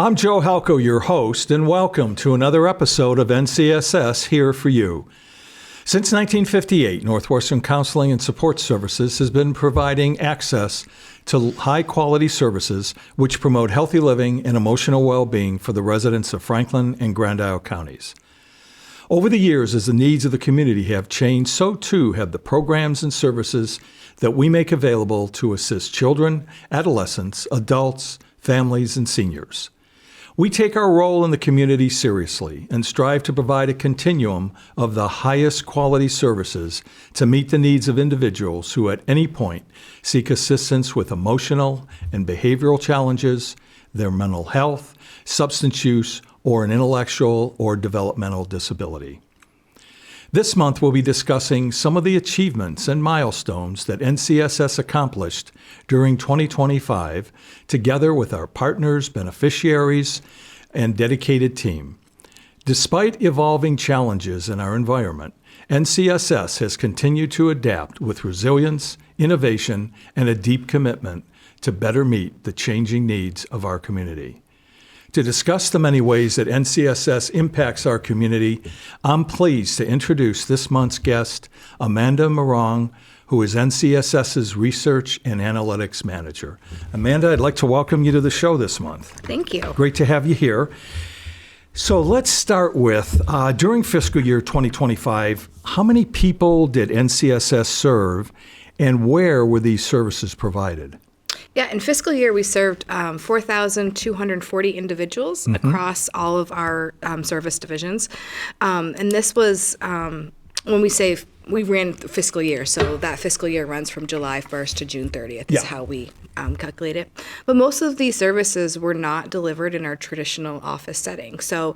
I'm Joe Halco, your host, and welcome to another episode of NCSS Here for You. Since 1958, Northwestern Counseling and Support Services has been providing access to high-quality services which promote healthy living and emotional well-being for the residents of Franklin and Grand Isle counties. Over the years, as the needs of the community have changed, so too have the programs and services that we make available to assist children, adolescents, adults, families, and seniors. We take our role in the community seriously and strive to provide a continuum of the highest quality services to meet the needs of individuals who at any point seek assistance with emotional and behavioral challenges, their mental health, substance use, or an intellectual or developmental disability. This month, we'll be discussing some of the achievements and milestones that NCSS accomplished during 2025, together with our partners, beneficiaries, and dedicated team. Despite evolving challenges in our environment, NCSS has continued to adapt with resilience, innovation, and a deep commitment to better meet the changing needs of our community. To discuss the many ways that NCSS impacts our community, I'm pleased to introduce this month's guest, Amanda Morong, who is NCSS's Research and Analytics Manager. Amanda, I'd like to welcome you to the show this month. Thank you. Great to have you here. So let's start with, during fiscal year 2025, how many people did NCSS serve and where were these services provided? Yeah, in fiscal year, we served 4,240 individuals across all of our service divisions. And this was, when we say we ran the fiscal year, so that fiscal year runs from July 1st to June 30th is how we calculate it. But most of these services were not delivered in our traditional office setting. So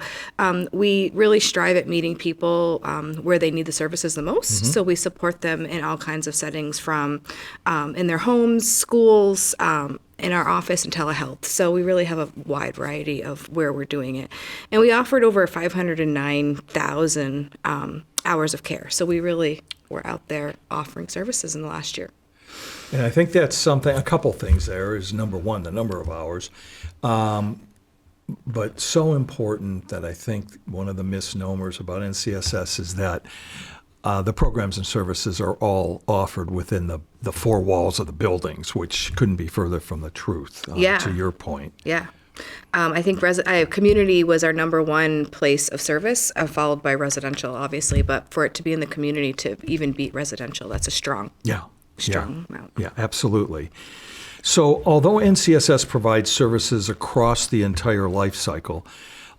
we really strive at meeting people where they need the services the most. So we support them in all kinds of settings, from in their homes, schools, in our office, and telehealth. So we really have a wide variety of where we're doing it. And we offered over 509,000 hours of care. So we really were out there offering services in the last year. And I think that's something, a couple things there is, number one, the number of hours. But so important that I think one of the misnomers about NCSS is that the programs and services are all offered within the four walls of the buildings, which couldn't be further from the truth, to your point. Yeah. I think community was our number one place of service, followed by residential, obviously. But for it to be in the community to even beat residential, that's a strong amount. Yeah, absolutely. So although NCSS provides services across the entire life cycle,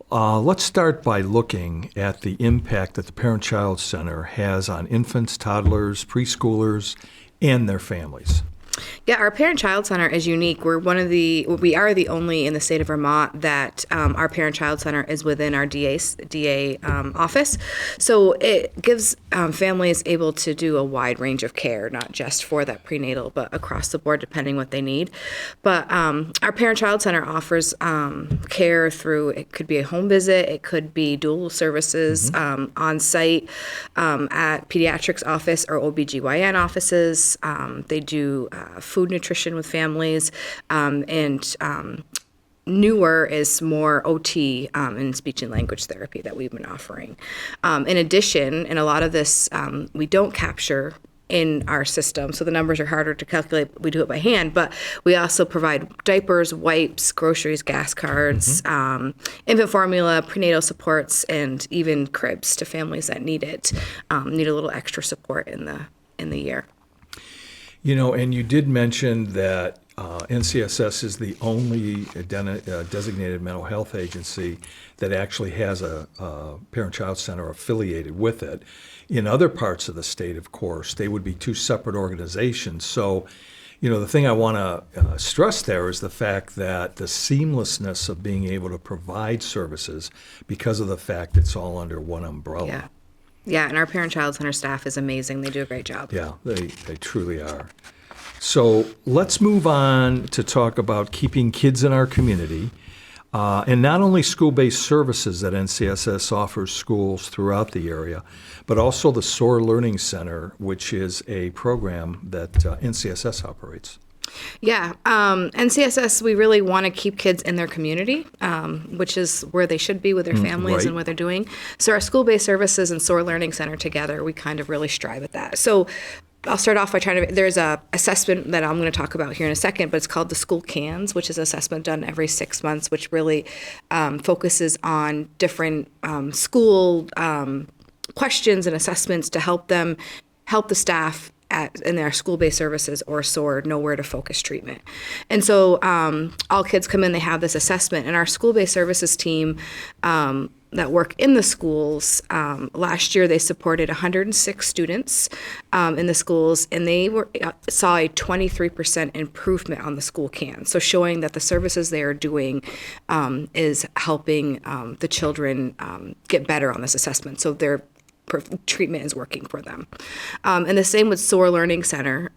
let's start by looking at the impact that the Parent-Child Center has on infants, toddlers, preschoolers, and their families. Yeah, our Parent-Child Center is unique. We are the only in the state of Vermont that our Parent-Child Center is within our DA office. So it gives families able to do a wide range of care, not just for that prenatal, but across the board, depending what they need. But our Parent-Child Center offers care through, it could be a home visit, it could be dual services on site at pediatrics office or OBGYN offices. They do food nutrition with families, and newer is more OT and speech and language therapy that we've been offering. In addition, and a lot of this we don't capture in our system, so the numbers are harder to calculate. We do it by hand, but we also provide diapers, wipes, groceries, gas cards, infant formula, prenatal supports, and even cribs to families that need it, need a little extra support in the year. You know, and you did mention that NCSS is the only designated mental health agency that actually has a Parent-Child Center affiliated with it. In other parts of the state, of course, they would be two separate organizations. So, you know, the thing I want to stress there is the fact that the seamlessness of being able to provide services because of the fact it's all under one umbrella. Yeah, and our Parent-Child Center staff is amazing. They do a great job. Yeah, they truly are. So let's move on to talk about keeping kids in our community, and not only school-based services that NCSS offers schools throughout the area, but also the SOAR Learning Center, which is a program that NCSS operates. Yeah, NCSS, we really want to keep kids in their community, which is where they should be with their families right. and what they're doing. So our school-based services and SOAR Learning Center together, we kind of really strive at that. So I'll start off by there's a assessment that I'm going to talk about here in a second, but it's called the School CANS, which is an assessment done every 6 months, which really focuses on different school questions and assessments to help the staff in their school-based services or SOAR know where to focus treatment. And so all kids come in, they have this assessment, and our school-based services team that work in the schools, last year they supported 106 students in the schools, and they saw a 23% improvement on the school CAN. So showing that the services they are doing is helping the children get better on this assessment. So their treatment is working for them. And the same with SOAR Learning Center.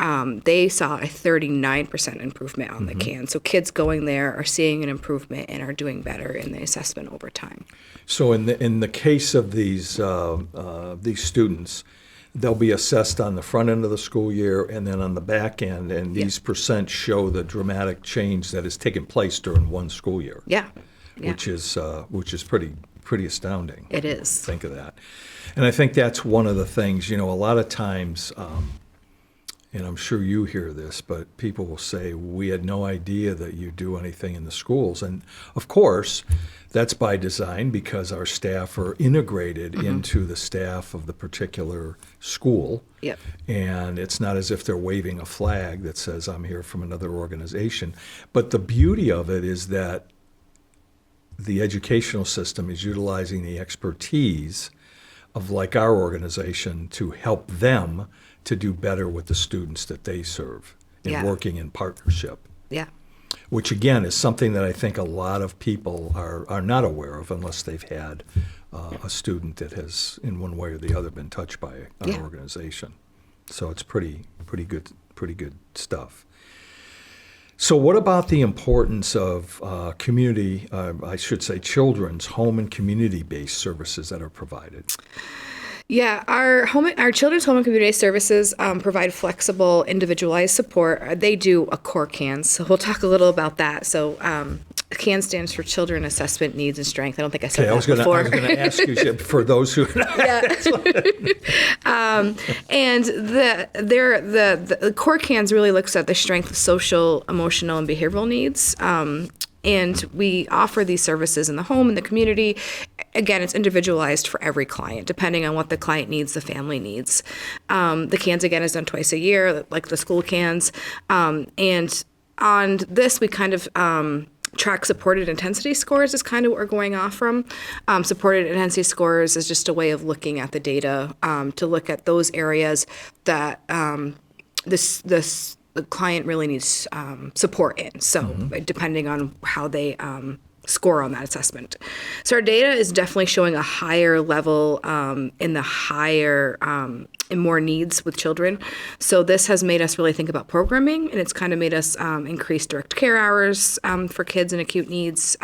They saw a 39% improvement on the CAN. So kids going there are seeing an improvement and are doing better in the assessment over time. So in the case of these students, they'll be assessed on the front end of the school year and then on the back end, and these percents show the dramatic change that has taken place during one school year. Yeah. Which is pretty astounding. It is. Think of that. And I think that's one of the things, a lot of times, and I'm sure you hear this, but people will say, we had no idea that you do anything in the schools. And of course, that's by design because our staff are integrated into the staff of the particular school. Yep. And it's not as if they're waving a flag that says, I'm here from another organization. But the beauty of it is that the educational system is utilizing the expertise of like our organization to help them to do better with the students that they serve and working in partnership. Yeah. Which again is something that I think a lot of people are not aware of unless they've had a student that has in one way or the other been touched by an organization. So it's pretty good stuff. So what about the importance of community, I should say children's home and community-based services that are provided? Yeah, our children's home and community services provide flexible, individualized support. They do a core CANS, so we'll talk a little about that. So CAN stands for Children Assessment Needs and Strength. I don't think I said that before. I was going to ask you for those who. And the core CANS really looks at the strength of social, emotional, and behavioral needs. And we offer these services in the home, in the community. Again, it's individualized for every client, depending on what the client needs, the family needs. The CANS, again, is done twice a year, like the school CANS. And on this, we kind of track supported intensity scores is kind of what we're going off from. Supported intensity scores is just a way of looking at the data to look at those areas that the client really needs support in. So depending on how they score on that assessment. So our data is definitely showing a higher level in the higher and more needs with children. So this has made us really think about programming, and it's kind of made us increase direct care hours for kids in acute needs,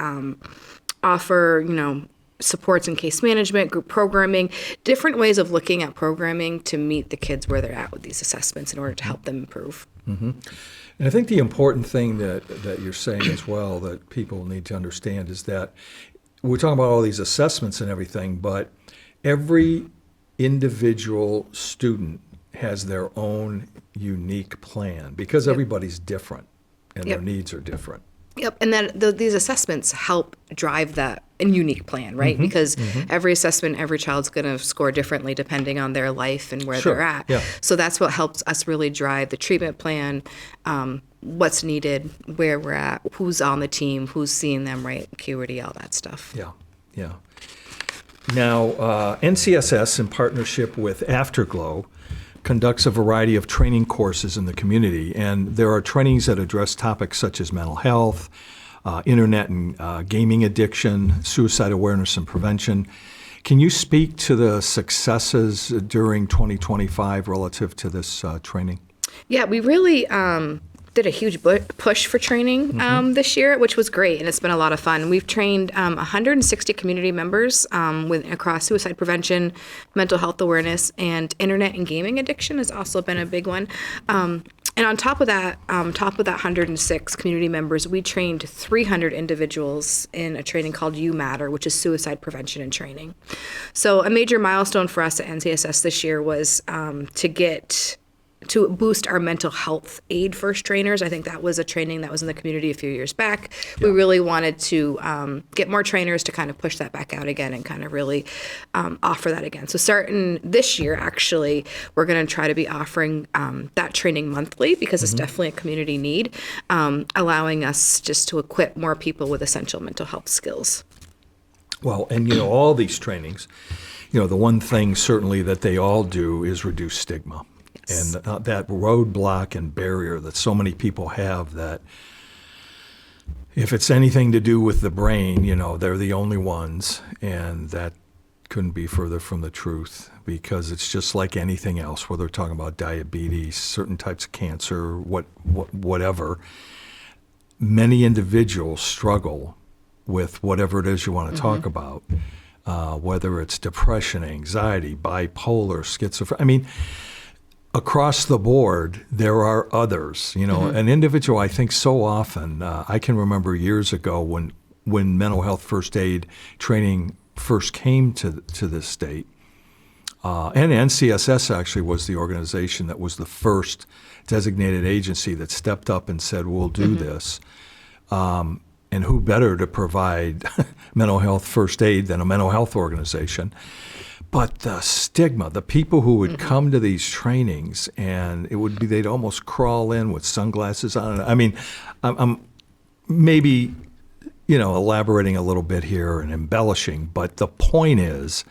offer, supports in case management, group programming, different ways of looking at programming to meet the kids where they're at with these assessments in order to help them improve. Mm-hmm. And I think the important thing that you're saying as well that people need to understand is that we're talking about all these assessments and everything, but every individual student has their own unique plan because everybody's different and their needs are different. Yep, and then these assessments help drive that unique plan, right? Because every assessment, every child's going to score differently depending on their life and where they're at. Yeah. So that's what helps us really drive the treatment plan, what's needed, where we're at, who's on the team, who's seeing them, right? Acuity, all that stuff. Yeah. Now, NCSS, in partnership with Afterglow, conducts a variety of training courses in the community, and there are trainings that address topics such as mental health, internet and gaming addiction, suicide awareness and prevention. Can you speak to the successes during 2025 relative to this training? Yeah, we really did a huge push for training this year, which was great, and it's been a lot of fun. We've trained 160 community members across suicide prevention, mental health awareness, and internet and gaming addiction has also been a big one. And on top of that 106 community members, we trained 300 individuals in a training called You Matter, which is suicide prevention and training. So a major milestone for us at NCSS this year was to boost our mental health aid first trainers. I think that was a training that was in the community a few years back. Yeah. We really wanted to get more trainers to kind of push that back out again and kind of really offer that again. So starting this year, actually, we're going to try to be offering that training monthly because it's definitely a community need, allowing us just to equip more people with essential mental health skills. Well, and all these trainings, the one thing certainly that they all do is reduce stigma. And that roadblock and barrier that so many people have, that if it's anything to do with the brain, they're the only ones. And that couldn't be further from the truth, because it's just like anything else, whether we're talking about diabetes, certain types of cancer, whatever. Many individuals struggle with whatever it is you want to talk about, whether it's depression, anxiety, bipolar, schizophrenia. I mean, across the board, there are others. An individual, I think so often, I can remember years ago when mental health first aid training first came to this state, and NCSS actually was the organization that was the first designated agency that stepped up and said, we'll do this. And who better to provide mental health first aid than a mental health organization? But the stigma, the people who would come to these trainings, and it would be they'd almost crawl in with sunglasses on. I mean, I'm maybe, elaborating a little bit here and embellishing, but the point is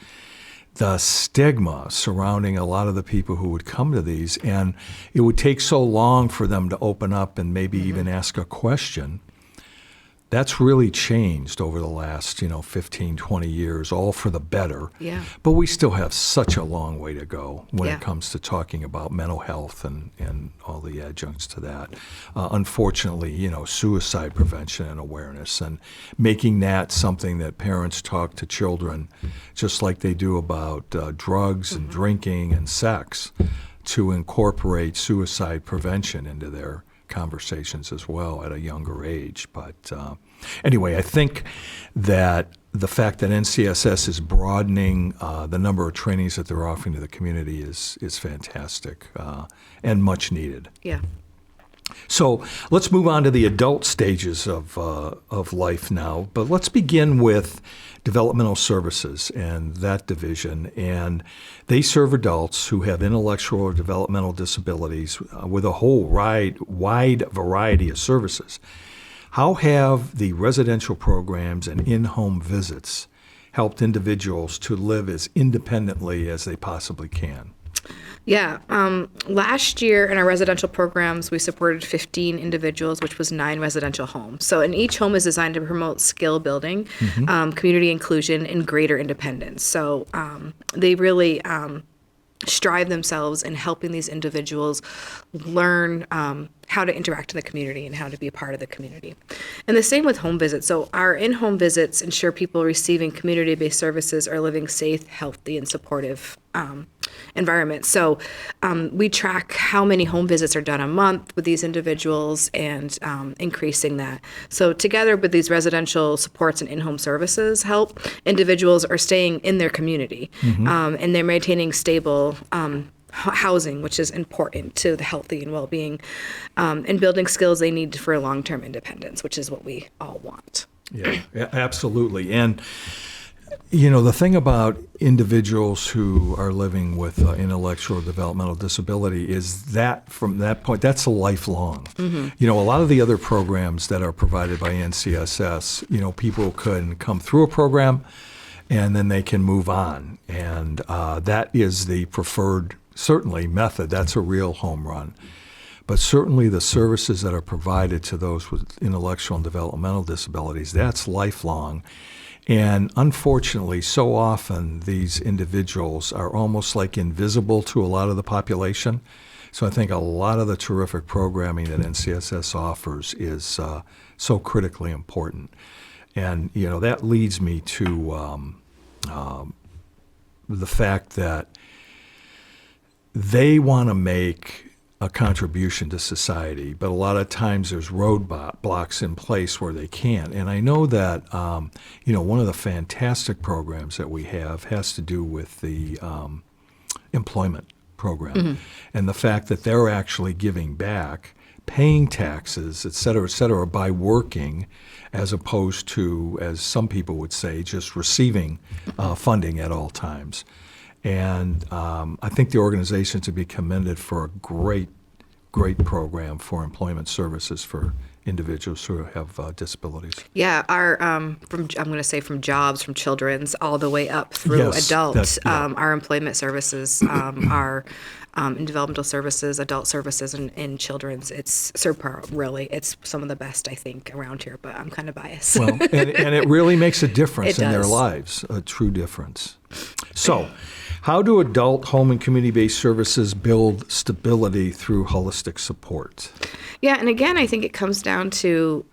the stigma surrounding a lot of the people who would come to these, and it would take so long for them to open up and maybe even ask a question. That's really changed over the last, 15, 20 years, all for the better. Yeah. But we still have such a long way to go when it comes to talking about mental health and all the adjuncts to that. Unfortunately, suicide prevention and awareness, and making that something that parents talk to children just like they do about drugs and drinking and sex, to incorporate suicide prevention into their conversations as well at a younger age. But anyway, I think that the fact that NCSS is broadening the number of trainings that they're offering to the community is fantastic and much needed. Yeah. So let's move on to the adult stages of life now. But let's begin with developmental services and that division. And they serve adults who have intellectual or developmental disabilities with a whole wide variety of services. How have the residential programs and in-home visits helped individuals to live as independently as they possibly can? Yeah. Last year in our residential programs, we supported 15 individuals, which was 9 residential homes. So, and each home is designed to promote skill building, community inclusion, and greater independence. So they really strive themselves in helping these individuals learn how to interact in the community and how to be a part of the community. And the same with home visits. So our in-home visits ensure people receiving community-based services are living safe, healthy, and supportive environments. So we track how many home visits are done a month with these individuals and increasing that. So together with these residential supports and in-home services help, individuals are staying in their community and they're maintaining stable housing, which is important to the healthy and well-being, and building skills they need for long-term independence, which is what we all want. Yeah, absolutely. And the thing about individuals who are living with intellectual or developmental disability is that from that point, that's a lifelong. A lot of the other programs that are provided by NCSS, people can come through a program and then they can move on. And that is the preferred, certainly, method. That's a real home run. But certainly the services that are provided to those with intellectual and developmental disabilities, that's lifelong. And unfortunately, so often these individuals are almost like invisible to a lot of the population. So I think a lot of the terrific programming that NCSS offers is so critically important. And, that leads me to the fact that they want to make a contribution to society, but a lot of times there's roadblocks in place where they can't. And I know that one of the fantastic programs that we have has to do with the employment program, and the fact that they're actually giving back, paying taxes, et cetera, by working, as opposed to, as some people would say, just receiving funding at all times. And I think the organization to be commended for a great program for employment services for individuals who have disabilities. Yeah, our I'm going to say from jobs, from children's, all the way up through Yes, adults. yeah. Our employment services are in developmental services, adult services, and in children's. It's subpar, really. It's some of the best, I think, around here, but I'm kind of biased. Well, and it really makes a difference It in their does. lives, a true difference. So, how do adult, home, and community-based services build stability through holistic support? Yeah, and again, I think it comes down to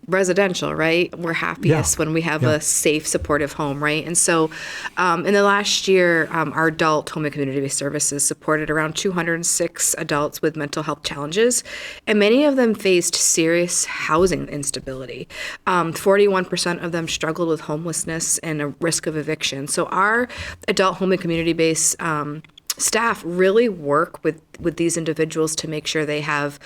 residential, right? We're happiest when we have a safe, supportive home, right? And so in the last year, our adult home and community-based services supported around 206 adults with mental health challenges, and many of them faced serious housing instability. 41% of them struggled with homelessness and a risk of eviction. So our adult home and community-based staff really work with these individuals to make sure they have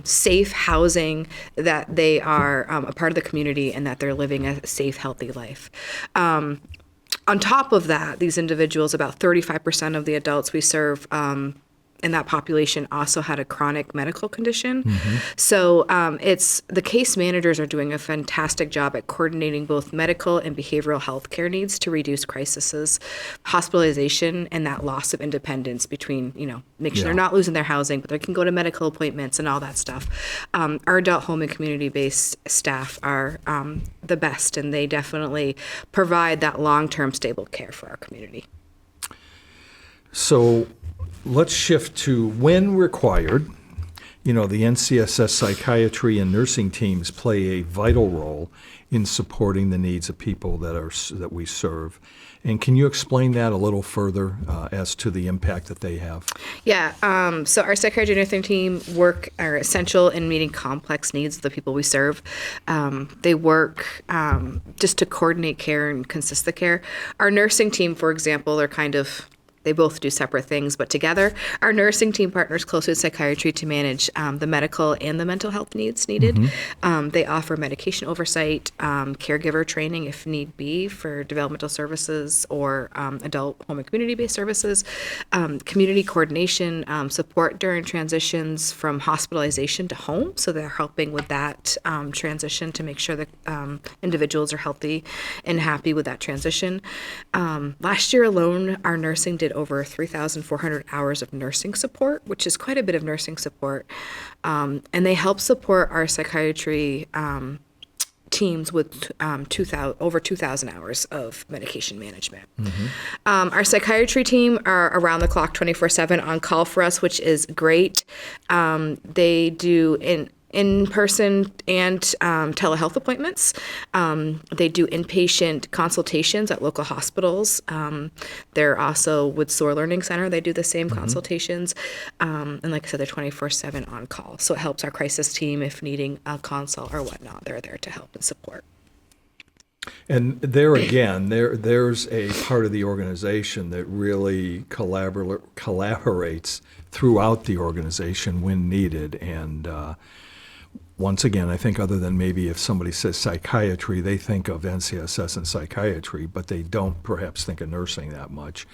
safe housing, that they are a part of the community, and that they're living a safe, healthy life. On top of that, these individuals, about 35% of the adults we serve in that population also had a chronic medical condition. So it's the case managers are doing a fantastic job at coordinating both medical and behavioral health care needs to reduce crises, hospitalization, and that loss of independence between, make sure they're not losing their housing, but they can go to medical appointments and all that stuff. Our adult home and community-based staff are the best, and they definitely provide that long-term stable care for our community. So let's shift to when required. The NCSS psychiatry and nursing teams play a vital role in supporting the needs of people that we serve. And can you explain that a little further as to the impact that they have? Yeah, so our psychiatry and nursing team are essential in meeting complex needs of the people we serve. They work just to coordinate care and consist the care. Our nursing team, for example, they both do separate things, but together, our nursing team partners closely with psychiatry to manage the medical and the mental health needs needed. They offer medication oversight, caregiver training if need be for developmental services or adult home and community-based services, community coordination, support during transitions from hospitalization to home. So they're helping with that transition to make sure that individuals are healthy and happy with that transition. Last year alone, our nursing did over 3,400 hours of nursing support, which is quite a bit of nursing support. And they help support our psychiatry teams with over 2,000 hours of medication management. Our psychiatry team are around the clock 24/7 on call for us, which is great. They do in-person and telehealth appointments. They do inpatient consultations at local hospitals. They're also with SOAR Learning Center. They do the same consultations. And like I said, they're 24/7 on call. So it helps our crisis team if needing a consult or whatnot. They're there to help and support. And there again, there's a part of the organization that really collaborates throughout the organization when needed. And once again, I think other than maybe if somebody says psychiatry, they think of NCSS and psychiatry, but they don't perhaps think of nursing that much.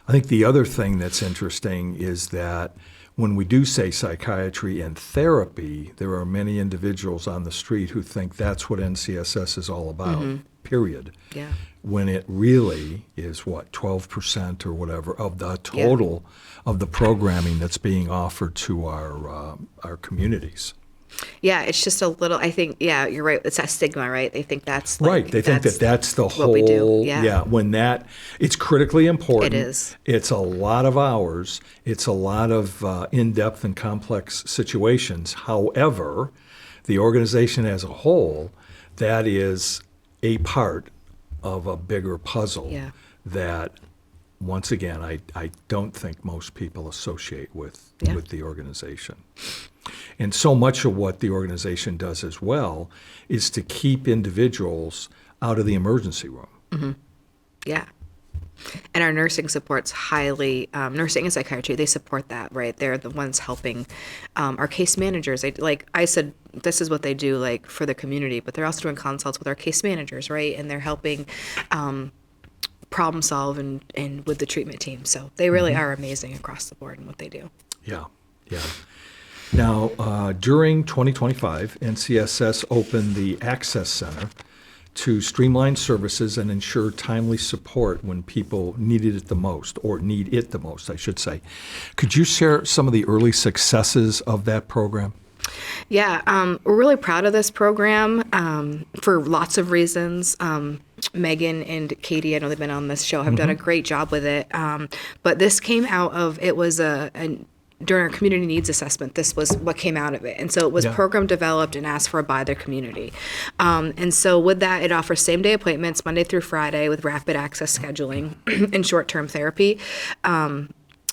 I think the other thing that's interesting is that when we do say psychiatry and therapy, there are many individuals on the street who think that's what NCSS is all about, period. Yeah. When it really is, 12% or whatever of the total of the programming that's being offered to our communities. Yeah, it's just a little, I think, you're right. It's that stigma, right? They think that's Right. They think that's the whole, what we do. Yeah. When it's critically important. It is. It's a lot of hours. It's a lot of in-depth and complex situations. However, the organization as a whole, that is a part of a bigger puzzle that once again, I don't think most people associate with Yeah. with the organization. And so much of what the organization does as well is to keep individuals out of the emergency room. Yeah. And our nursing support's highly, nursing and psychiatry, they support that, right? They're the ones helping our case managers. Like I said, this is what they do, like, for the community, but they're also doing consults with our case managers, right? And they're helping problem solve and with the treatment team. So they really are amazing across the board in what they do. Yeah, yeah. Now, during 2025, NCSS opened the Access Center to streamline services and ensure timely support when people needed it the most, or need it the most, I should say. Could you share some of the early successes of that program? Yeah, we're really proud of this program for lots of reasons. Megan and Katie, I know they've been on this show, have done a great job with it. But this came out of, it was during our community needs assessment, this was what came out of it. And so it was Yeah. program developed and asked for by their community. And so with that, it offers same-day appointments Monday through Friday with rapid access scheduling and short-term therapy.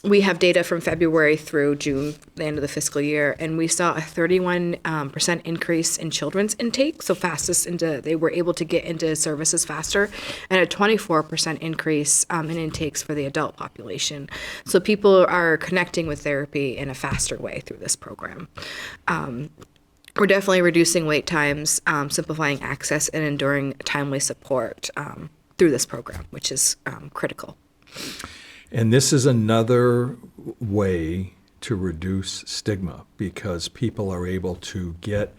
We have data from February through June, the end of the fiscal year, and we saw a 31% increase in children's intake, so they were able to get into services faster, and a 24% increase in intakes for the adult population. So people are connecting with therapy in a faster way through this program. We're definitely reducing wait times, simplifying access, and enduring timely support through this program, which is critical. And this is another way to reduce stigma because people are able to get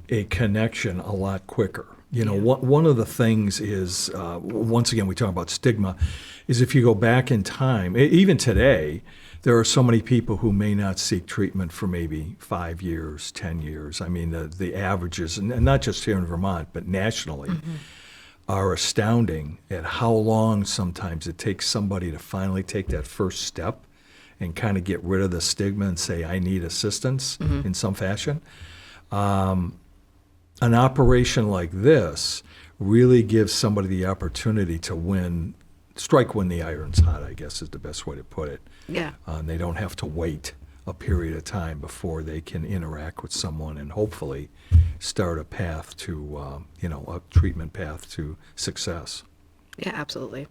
a connection a lot quicker. You know, one of the things is, once again, we talk about stigma, is if you go back in time, even today, there are so many people who may not seek treatment for maybe 5 years, 10 years. I mean, the averages, and not just here in Vermont, but nationally, are astounding at how long sometimes it takes somebody to finally take that first step and kind of get rid of the stigma and say, I need assistance in some fashion. An operation like this really gives somebody the opportunity to strike when the iron's hot, I guess is the best way to put it. Yeah. They don't have to wait a period of time before they can interact with someone and hopefully start a path to, a treatment path to success. Yeah, absolutely.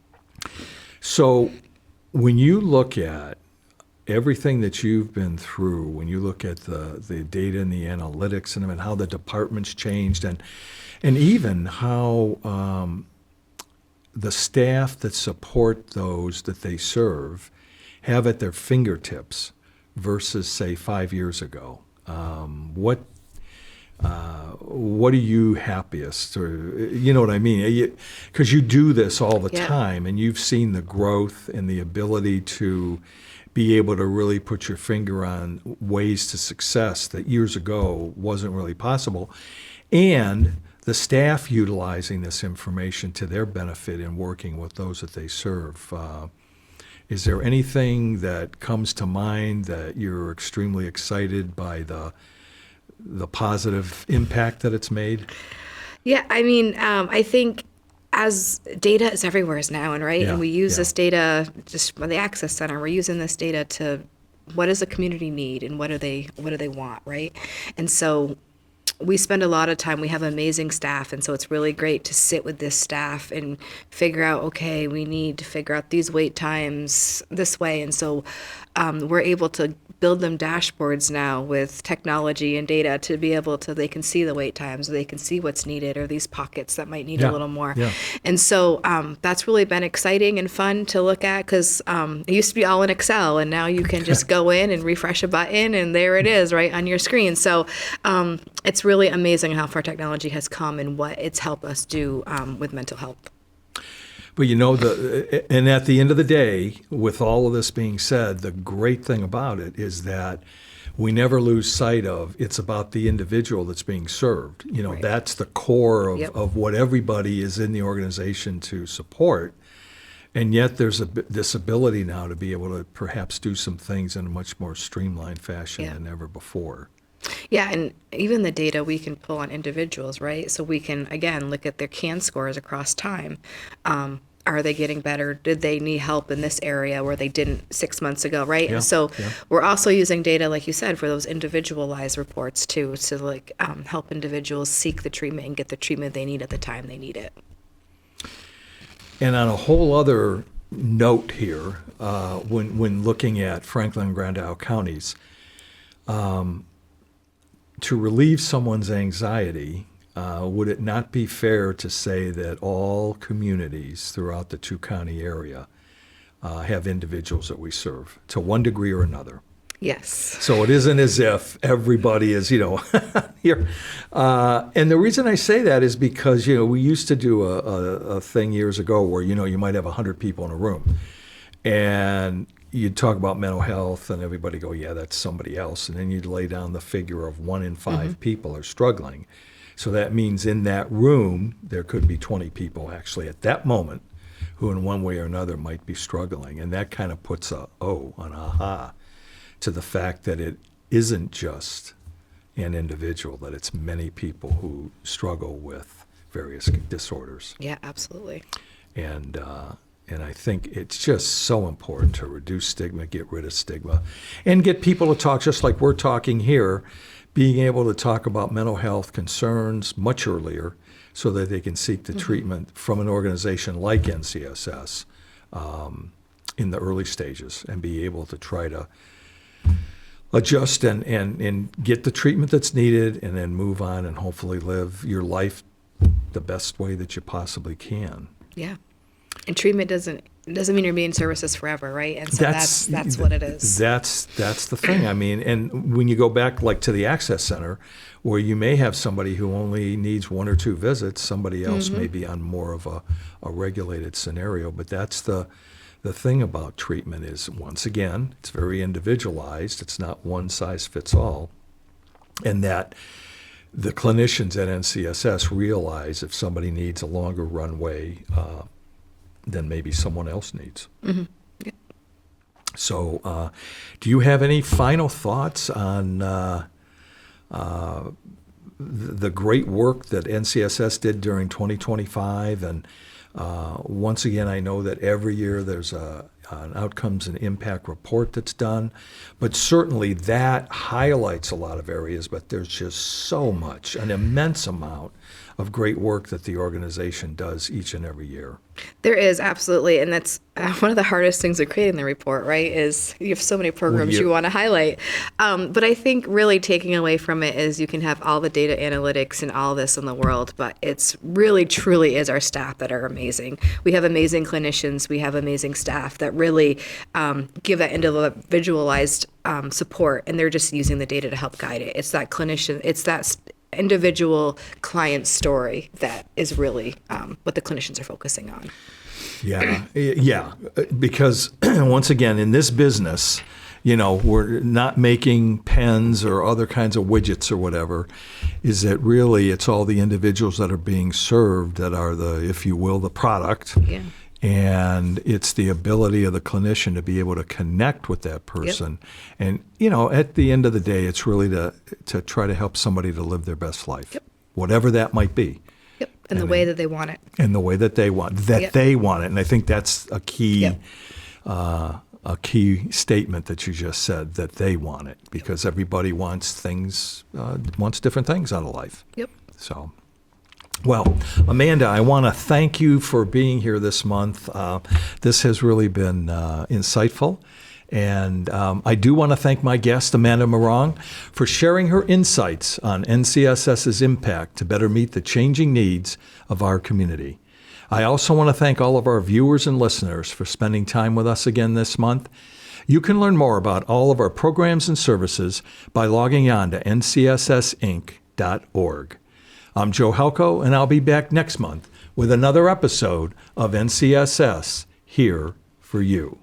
So when you look at everything that you've been through, when you look at the data and the analytics and how the department's changed and even how the staff that support those that they serve have at their fingertips versus, say, 5 years ago, what are you happiest, or you know what I mean? Because you do this all the time, and you've seen the growth and the ability to be able to really put your finger on ways to success that years ago wasn't really possible, and the staff utilizing this information to their benefit in working with those that they serve. Is there anything that comes to mind that you're extremely excited by the positive impact that it's made? Yeah, I mean, I think as data is everywhere now, and right, and we use this data just from the Access Center. We're using this data to what does the community need and what do they want, right? And so we spend a lot of time, we have amazing staff, and so it's really great to sit with this staff and figure out, okay, we need to figure out these wait times this way. And so we're able to build them dashboards now with technology and data to be able to, they can see the wait times, or they can see what's needed, or these pockets that might need a little more. Yeah. And so that's really been exciting and fun to look at, because it used to be all in Excel, and now you can just go in and refresh a button, and there it is right on your screen. So it's really amazing how far technology has come and what it's helped us do with mental health. But and at the end of the day, with all of this being said, the great thing about it is that we never lose sight of it's about the individual that's being served. Right. That's the core of what everybody is in the organization to support. And yet there's this ability now to be able to perhaps do some things in a much more streamlined fashion than ever before. Yeah, and even the data we can pull on individuals, right? So we can, again, look at their CAN scores across time. are they getting better? Did they need help in this area where they didn't 6 months ago, right? Yeah, And so yeah. we're also using data, like you said, for those individualized reports too, to like help individuals seek the treatment and get the treatment they need at the time they need it. And on a whole other note here, when looking at Franklin and Grand Isle counties, to relieve someone's anxiety, would it not be fair to say that all communities throughout the two-county area have individuals that we serve to one degree or another? Yes. So it isn't as if everybody is, here. And the reason I say that is because, we used to do a thing years ago where, you might have 100 people in a room. And you'd talk about mental health and everybody go, yeah, that's somebody else. And then you'd lay down the figure of 1 in 5 people are struggling. So that means in that room, there could be 20 people actually at that moment who in one way or another might be struggling. And that kind of puts an aha to the fact that it isn't just an individual, that it's many people who struggle with various disorders. Yeah, absolutely. And I think it's just so important to reduce stigma, get rid of stigma, and get people to talk just like we're talking here, being able to talk about mental health concerns much earlier so that they can seek the treatment from an organization like NCSS in the early stages and be able to try to adjust and get the treatment that's needed and then move on and hopefully live your life the best way that you possibly can. Yeah. And treatment doesn't mean you're being services forever, right? And so that's what it is. That's the thing. I mean, and when you go back like to the Access Center, where you may have somebody who only needs 1 or 2 visits, somebody else may be on more of a regulated scenario. But that's the thing about treatment is, once again, it's very individualized. It's not one size fits all. And that the clinicians at NCSS realize if somebody needs a longer runway than maybe someone else needs. Mm-hmm. Yeah. So do you have any final thoughts on the great work that NCSS did during 2025? And once again, I know that every year there's an outcomes and impact report that's done, but certainly that highlights a lot of areas, but there's just so much, an immense amount of great work that the organization does each and every year. There is, absolutely. And that's one of the hardest things of creating the report, right, is you have so many programs you want to highlight. But I think really taking away from it is you can have all the data analytics and all this in the world, but it's really, truly is our staff that are amazing. We have amazing clinicians. We have amazing staff that really give that individualized support, and they're just using the data to help guide it. It's that clinician, it's that individual client story that is really what the clinicians are focusing on. Yeah, because once again, in this business, we're not making pens or other kinds of widgets or whatever, is that really it's all the individuals that are being served that are the, if you will, the product. Yeah. And it's the ability of the clinician to be able to connect with that person. Yep. And, at the end of the day, it's really to try to help somebody to live their best life, whatever that might be. Yep. And the way that they want it. And the way that they want, they want it. And I think that's a key statement that you just said, that they want it, because everybody wants things, wants different things out of life. Yep. So. Well, Amanda, I want to thank you for being here this month. This has really been insightful. And I do want to thank my guest, Amanda Morong, for sharing her insights on NCSS's impact to better meet the changing needs of our community. I also want to thank all of our viewers and listeners for spending time with us again this month. You can learn more about all of our programs and services by logging on to ncssinc.org. I'm Joe Helko, and I'll be back next month with another episode of NCSS Here for You.